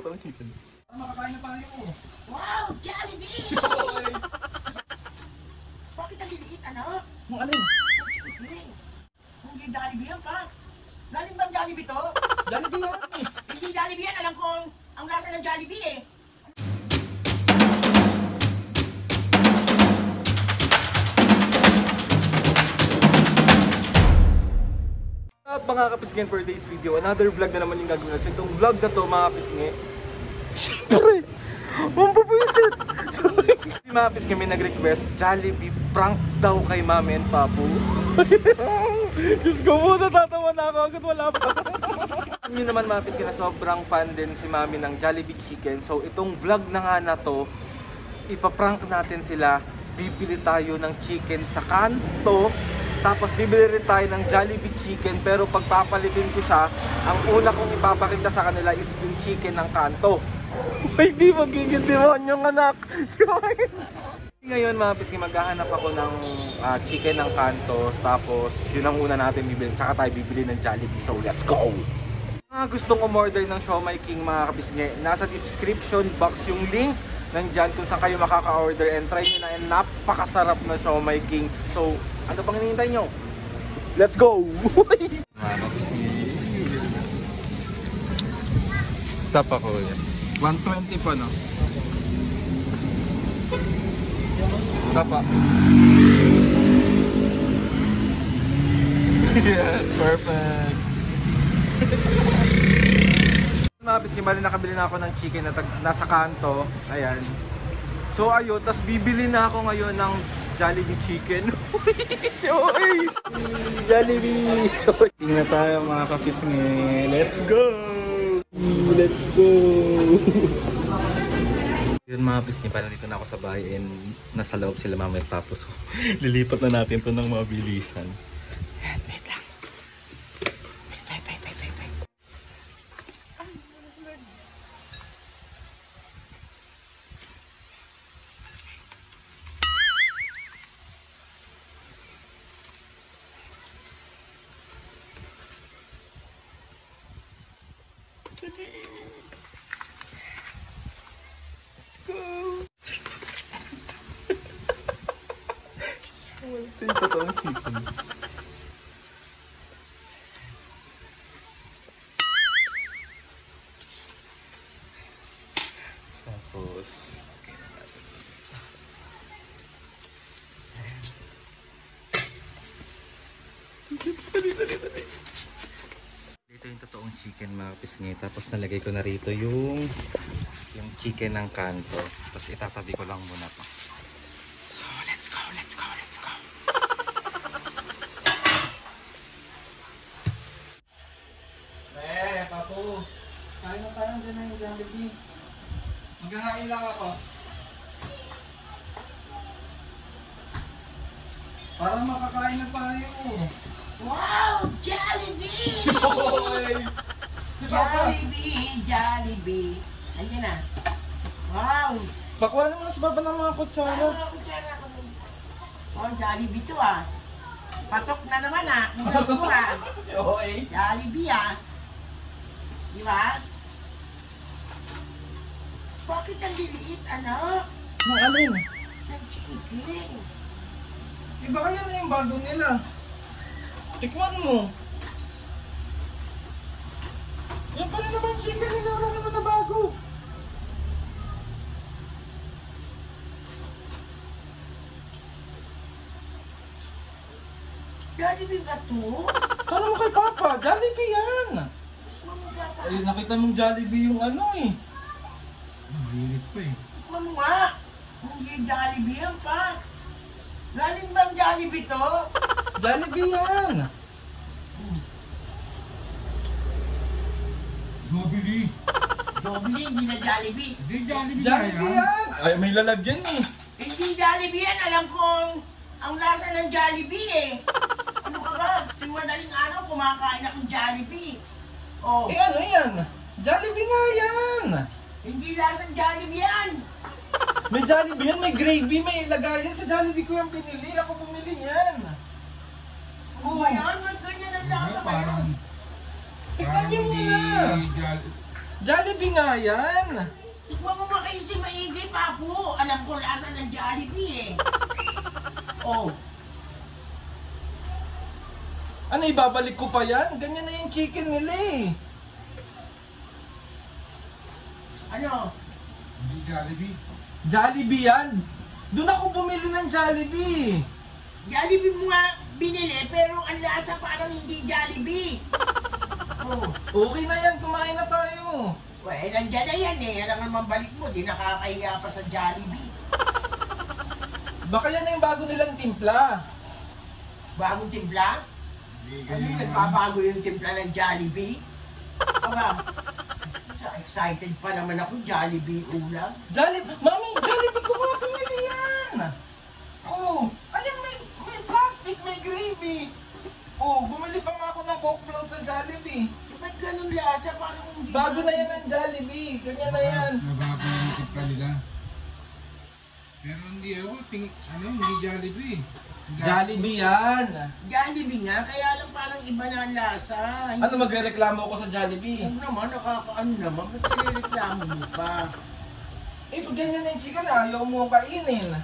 totoong chicken. Makakain na tayo. Wow! Jollibee! Bakit ang liliit, anak? Yung alin? Hindi Jollibee yan pa. Galing bang Jollibee to? Jollibee yan eh. Hindi Jollibee yan. Alam kong ang lasa ng Jollibee eh. Mga kapisngin, for today's video, another vlog na naman yung gagawin natin. Itong vlog na to, mga kapisngin, syempre, mampapuisit! Mga kapisngin, may nag-request, Jollibee prank daw kay Mami and Papu. Diyos ko po, natatawa na ako agad wala pa. Alam nyo naman mga kapisngin na sobrang fan din si Mami ng Jollibee Chicken. So itong vlog na nga na to, ipaprank natin sila. Bibili tayo ng chicken sa kanto. Tapos bibili rin tayo ng Jollibee Chicken, pero pagpapalitin ko siya, ang una kong ipapakita sa kanila is yung chicken ng kanto. Ay, di magiging demonyong anak! Ngayon mga pisngi, maghahanap ako ng chicken ng kanto, tapos yun ang una natin bibili, saka tayo bibili ng Jollibee, so let's go! Mga gustong umorder ng Siomai King mga kapisngi, nasa description box yung link nandyan kung saan kayo makaka-order, and try nyo na, and napakasarap na Siomai King. So, ano pang hinihintay nyo? Let's go! Tap ako yan. 120 pa, no? Tapa. Yeah, perfect. Mga pisngi, bali nakabili na ako ng chicken na nasa kanto. Ayan. So ayun, tas bibili na ako ngayon ng Jollibee Chicken. So, ay! Jollibee! So, tingnan tayo mga kapisngi. Let's go! Let's go! Yun mga pisngi, parang dito na ako sa bahay and nasa loob sila Mama at Papu. So, lilipat na natin ito ng mabilisan. Ayan, wait lang. Wait. Let's go! Ito yung totoong chicken. Tapos, dali. Dito yung totoong chicken mga kapisngi. Tapos nalagay ko na rito yung chicken ng kanto. Tapos itatabi ko lang muna to. So, let's go! Papu! Kain na tayo dyan na yung Jollibee. Maghahain lang ako. Para makakain na tayo. Wow! Jollibee! Jollibee! Jollibee! Ayan na. Wow! Bakuha naman sa baba ng mga kutsara. Oh, Jollibee to ah. Patok na naman ah. Jollibee ah. Di ba? Bakit ang liliit, anak? Ng alin? Ng chicken. Iba kaya na yung bago nila. Tikman mo. Yan pala naman chicken nila. Wala naman na bago. Jollibee ba to? Tanong mo kay Papa. Jollibee yan. Ay, nakita mong Jollibee yung ano eh. Bilit pa eh. Tikman mo nga. Hindi Jollibee yan pa. Galing bang Jollibee to? Jollibee yan. Jollibee. Jollibee, hindi na Jollibee. Hindi Jollibee. Jollibee yan. Ay, may lalagyan eh. Hindi Jollibee yan. Alam kong ang lasa ng Jollibee eh. Ano ka ba? Yung madaling araw kumakain akong Jollibee. Oh. Eh ano yan? Jollibee nga yan. Hindi lasang Jollibee yan. May Jollibee yan, may gravy, may lagayan. Sa Jollibee ko yung pinili. Ako bumili niyan. Oh, ayan, ba't ganyan ang lasa ngayon? Tignan niyo muna. Jollibee Jollibee nga yan. Tikman mo ba kayo si Maigi, Papo? Alam ko lasa ng Jollibee Oh. Ano, ibabalik ko pa yan? Ganyan na yung chicken nila eh. Ano? Hindi Jollibee. Jollibee yan. Doon ako bumili ng Jollibee. Jollibee mo nga binili, pero ang lasa parang hindi Jollibee. Oh. Okay na yan, kumain na tayo. Eh, nandyan na yan eh. Alam naman balik mo, di nakakahiya pa sa Jollibee. Baka yan na yung bago nilang timpla. Bagong timpla? Hindi Ano ganyan. nagbabago yung timpla ng Jollibee? Aba, excited pa naman ako, Jollibee ulam. Mami, Jollibee ko nga pinili yan. Oh, ayan may plastic, may gravy. Oh, bumili pa nga ako ng Coke float sa Jollibee. Ba't ganun lasa? Parang hindi Bago na yan ang Jollibee, ganyan na yan. Nabago yung timpla nila. Pero hindi hindi Jollibee. Jollibee yan. Jollibee nga, kaya lang parang iba na ang lasa. Ano, magreklamo ako sa Jollibee? Huwag naman, nakakaano naman. Ba't nireklamo mo pa? Eh, pag ganyan na yung chicken, ayaw mo kainin.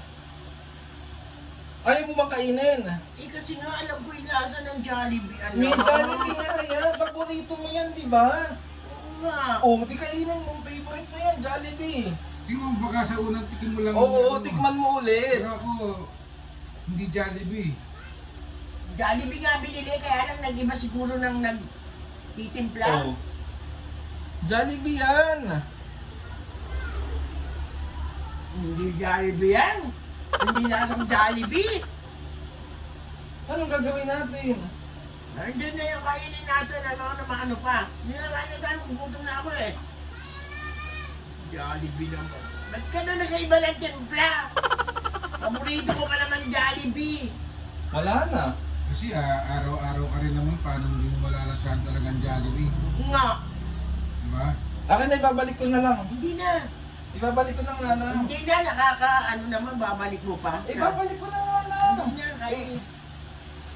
Ayaw mo bang kainin? Eh kasi nga alam ko yung lasa ng Jollibee. Ano? May Jollibee nga yan. Paborito mo yan, di ba? Oo nga. Oh, di kainin mo. Favorite mo yan, Jollibee. Tingnan mo baka sa unang tikim mo lang. Oo, tikman mo ulit. Pero ako, hindi Jollibee. Jollibee nga binili, kaya lang nag-iba siguro ng nagtitimpla. Oh. Jollibee yan. Hindi Jollibee yan. Hindi lasang Jollibee. Anong gagawin natin? Nandiyan na yung kainin natin, ano pa. Hindi na kainin tayo, gugutom na ako eh. Jollibee naman. Ba't ka na nag-iba ng timpla? Paborito ko pa naman Jollibee. Wala na. Kasi araw-araw ka rin naman, paano hindi mo malalasahan talagang Jollibee? Nga. Diba? Akin na, ibabalik ko na lang. Hindi na. Ibabalik ko na nga lang. Hindi na, ano naman, babalik mo pa. Ibabalik ko na nga lang. Hindi na, kahit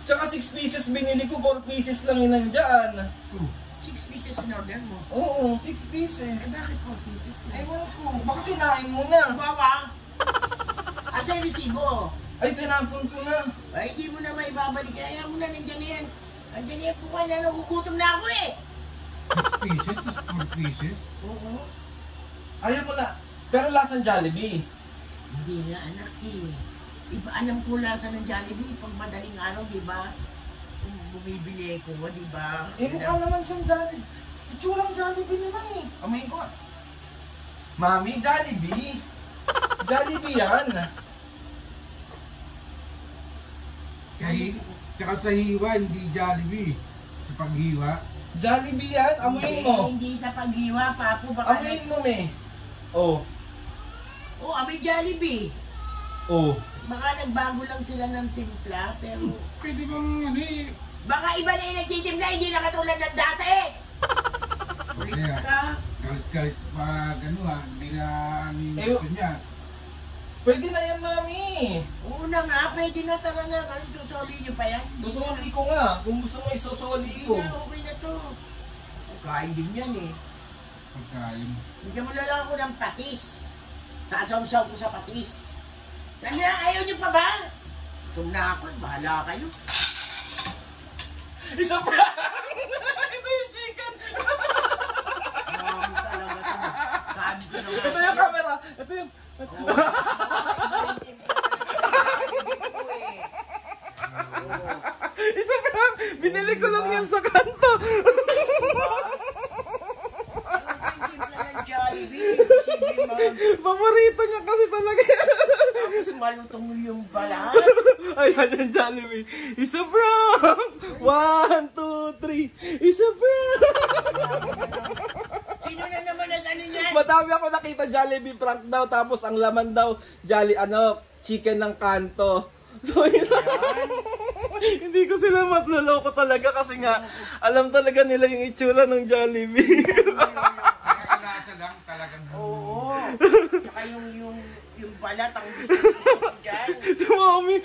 Tsaka 6 pieces binili ko, 4 pieces lang yun nandyan. 6 pieces in order mo. Oo, 6 pieces. Eh, bakit 4 pieces na? Ewan ko, baka kinain mo na. Bawa! Asa yung resibo? Ay, tinapon ko na. Ay, hindi mo na may babalik. Kaya mo na, nandiyan na yan. Nandiyan na yan po kayo na nagugutom na ako eh. 6 pieces, tapos 4 pieces. Oo. Ayaw mo na. Pero lasang Jollibee. Hindi nga anak eh. Iba, alam ko lasa ng Jollibee. Pag madaling araw, di ba? Kung bumibili ko, di ba? Eh, mukha naman siyang Jollibee. Itsurang Jollibee naman eh. Amayin ko nga. Mami, Jollibee. Jollibee yan. Tsaka sa hiwa, hindi Jollibee. Sa paghiwa. Jollibee yan. Amuyin mo. Hindi sa paghiwa, Papo. Baka Amuyin mo, me. Oh. Oh, amoy Jollibee. Oh. Baka nagbago lang sila ng timpla, pero... Pwede bang Baka iba na yung nagtitimpla, hindi na katulad ng dati. Ulit Kaya, ka. kahit pa hindi na gusto niya. Pwede na yan, mami. Una nga, pwede na, tara na. Kasi susoli nyo pa yan. Susuli ko nga. Kung gusto mo isusuli Hindi ko. na, okay na to. Kain din yan eh. Pagkain. Hindi mo lang ako ng patis. Sasaw-saw ko sa patis. Kasi ayaw nyo pa ba? Kung na ako, bahala kayo. Isa pa! Ito yung chicken! Marami talaga ito. Sabi ko na Ito yung camera! Ito yung... Isa pa! Binili ko lang yan sa kanto! Paborito niya kasi talaga. Tapos malutong yung balat. Ayan yung Jollibee. Isa prank! 1, 2, 3. Isa prank! Sino na naman ang ano niyan? Madami ako nakita Jollibee prank daw. Tapos ang laman daw, chicken ng kanto. So, hindi ko sila matloloko talaga kasi nga, alam talaga nila yung itsura ng Jollibee. Kalasa lang talagang. Oo. Tsaka yung balat ang gusto ko dyan. Si Mami,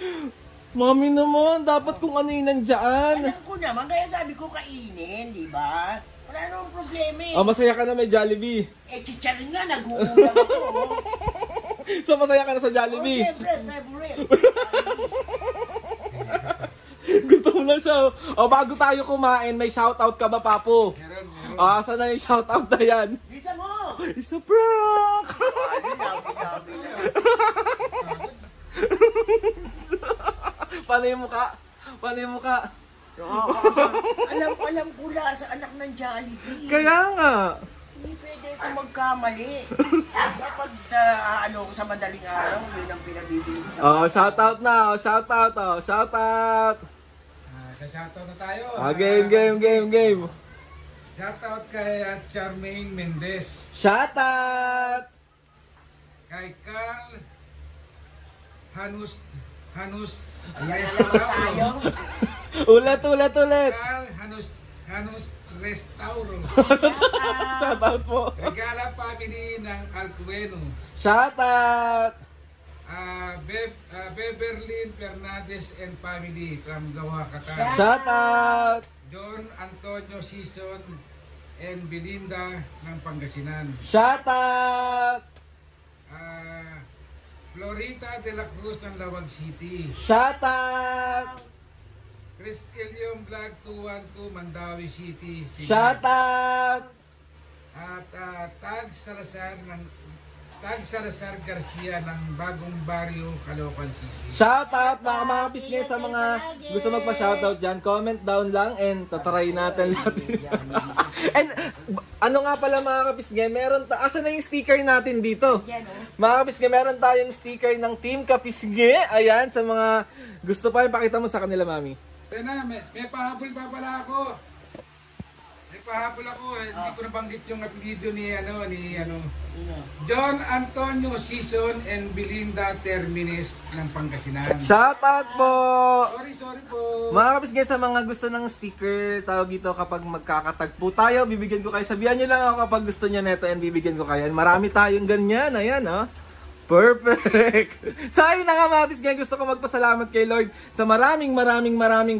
Mami naman, dapat kung ano yung nandyan. Alam ko naman, kaya sabi ko kainin, di ba? Wala namang problema eh. Oh, masaya ka na may Jollibee. Eh, chicharin nga, nag-uulam ako. Oh. So, masaya ka na sa Oh, Jollibee. siyempre, favorite. Gutom na siya. O, bago tayo kumain, may shoutout ka ba, Papo? Meron. Ah, saan na yung shoutout na yan? Lisa mo! Isa prank! Labi na. Paano yung mukha? Paano yung mukha? Alam ko la sa anak ng Jollibee. Kaya nga. Hindi pwede ito magkamali. Kapag ano ko sa madaling araw, yun ang pinabibili sa Oh, shoutout na. Oh, shoutout. Oh, shoutout. Sa shoutout na tayo. Game. Shoutout kay Charmaine Mendez. Shoutout. Kay Carl Hanus. Ayan lang tayo. Ulit. Carl Hanus Restauro. Shoutout po. Regala family ng Alcueno. Shoutout. Beverlyn Fernandez and family from Gawa, Qatar. Shoutout. John Antonio Season and Belinda ng Pangasinan. Shoutout. Florita de la Cruz ng Lawag City. Shoutout. Chris Elion Vlog 212 Mandawi City. Shoutout. At Tag Salazar Garcia ng Bagong Barrio, Caloocan City. Shoutout mga business sa mga gusto magpa-shoutout dyan. Comment down lang and tatry natin natin. And ano nga pala mga kapisge, meron asa na yung sticker natin dito? Mga kapisge, meron tayong sticker ng Team Kapisge. Ayan, sa mga gusto pa, ipakita mo sa kanila, mami. Tena, may pahabol pa pala ako. May pahabol ako. Hindi ko nabanggit yung apelido ni John Antonio Season and Belinda Termines ng Pangasinan. Shoutout po! Sorry po. Mga kapisge, sa mga gusto ng sticker, tawag dito kapag magkakatagpo tayo, bibigyan ko kayo. Sabihan nyo lang ako kapag gusto nyo neto and bibigyan ko kayo. Marami tayong ganyan. Ayan, oh. Perfect! So ayun na nga mga kapisge, gusto ko magpasalamat kay Lord sa maraming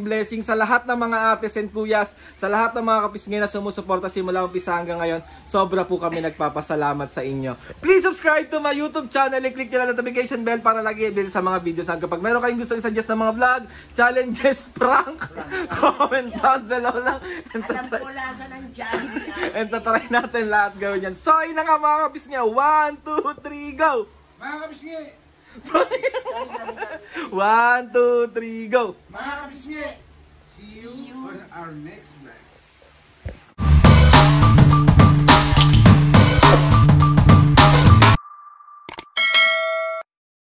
blessing sa lahat ng mga ates and kuyas, sa lahat ng mga kapisge na sumusuporta simula umpisa hanggang ngayon. Sobra po kami nagpapasalamat sa inyo. Please subscribe to my YouTube channel and click nyo na notification bell para lagi din sa mga videos. Kapag meron kayong gusto i-suggest ng mga vlog, challenges, prank, comment down below lang. Alam ko lasa ng Jollibee. And tatry natin lahat gawin yan. So ayun na nga mga kapisge, 1, 2, 3, go! Mga kapisge! 1, 2, 3, go! Mga kapisge! See you on our next vlog.